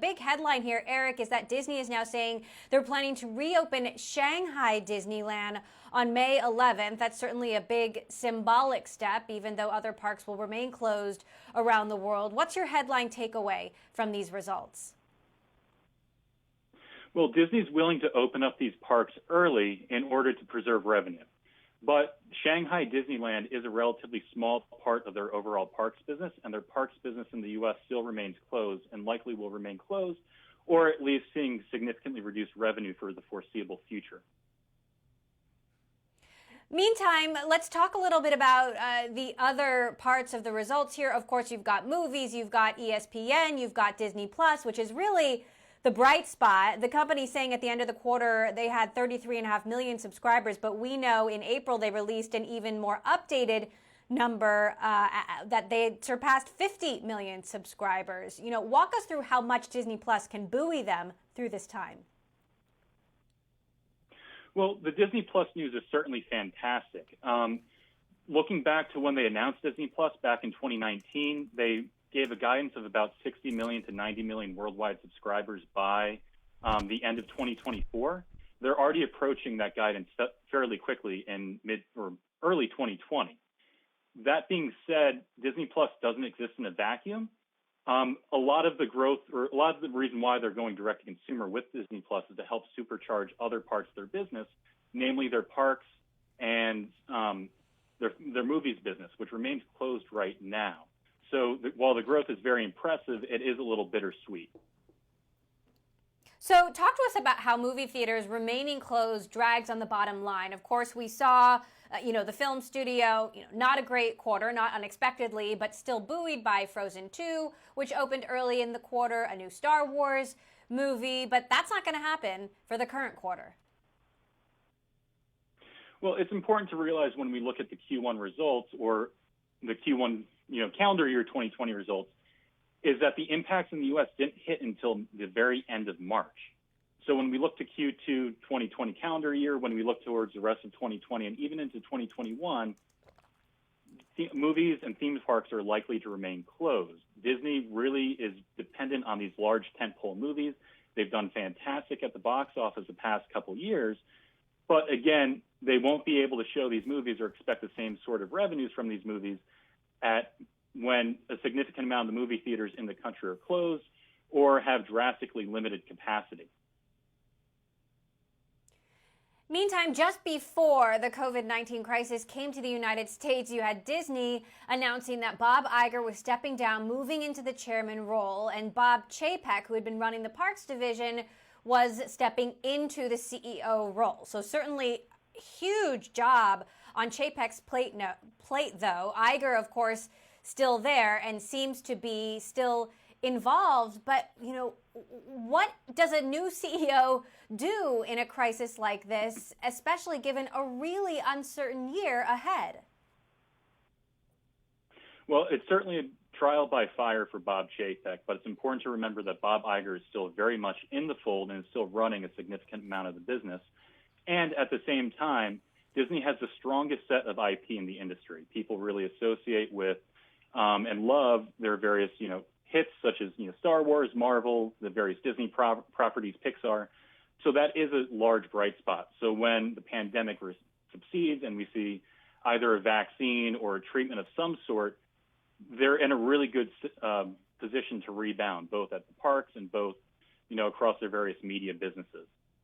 Big headline here, Eric, is that Disney is now saying they're planning to reopen Shanghai Disneyland on May 11th. That's certainly a big symbolic step, even though other parks will remain closed around the world. What's your headline takeaway from these results? Well, Disney's willing to open up these parks early in order to preserve revenue. But Shanghai Disneyland is a relatively small part of their overall parks business, and their parks business in the U.S. still remains closed and likely will remain closed, or at least seeing significantly reduced revenue for the foreseeable future. Meantime, let's talk a little bit about the other parts of the results here. Of course, you've got movies, you've got ESPN, you've got Disney Plus, which is really the bright spot. The company saying at the end of the quarter they had 33.5 million subscribers, but we know in April they released an even more updated number that they had surpassed 50 million subscribers. Walk us through how much Disney Plus can buoy them through this time. Well, the Disney Plus news is certainly fantastic. Looking back to when they announced Disney Plus back in 2019, they gave a guidance of about 60 million to 90 million worldwide subscribers by the end of 2024. They're already approaching that guidance fairly quickly in mid or early 2020. That being said, Disney Plus doesn't exist in a vacuum. A lot of the growth, or a lot of the reason why they're going direct to consumer with Disney Plus is to help supercharge other parts of their business, namely their parks and their movies business, which remains closed right now. So while the growth is very impressive, it is a little bittersweet. So talk to us about how movie theaters remaining closed drags on the bottom line. Of course, we saw, the film studio, not a great quarter, not unexpectedly, but still buoyed by Frozen 2, which opened early in the quarter, a new Star Wars movie, but that's not going to happen for the current quarter. Well, it's important to realize when we look at the Q1 results or the Q1 calendar year 2020 results, is that the impacts in the U.S. didn't hit until the very end of March. So when we look to Q2 2020 calendar year, when we look towards the rest of 2020 and even into 2021, movies and theme parks are likely to remain closed. Disney really is dependent on these large tentpole movies. They've done fantastic at the box office the past couple years, but again, they won't be able to show these movies or expect the same sort of revenues from these movies when a significant amount of the movie theaters in the country are closed or have drastically limited capacity. Meantime, just before the COVID-19 crisis came to the United States, you had Disney announcing that Bob Iger was stepping down, moving into the chairman role, and Bob Chapek, who had been running the parks division, was stepping into the CEO role. So certainly huge job on Chapek's plate, though. Iger, of course, still there and seems to be still involved. But, what does a new CEO do in a crisis like this, especially given a really uncertain year ahead? Well, it's certainly a trial by fire for Bob Chapek, but it's important to remember that Bob Iger is still very much in the fold and is still running a significant amount of the business. And at the same time, Disney has the strongest set of IP in the industry. People really associate with and love their various, hits such as, Star Wars, Marvel, the various Disney properties, Pixar. So that is a large bright spot. So when the pandemic subsides and we see either a vaccine or a treatment of some sort, they're in a really good position to rebound, both at the parks and both, across their various media businesses.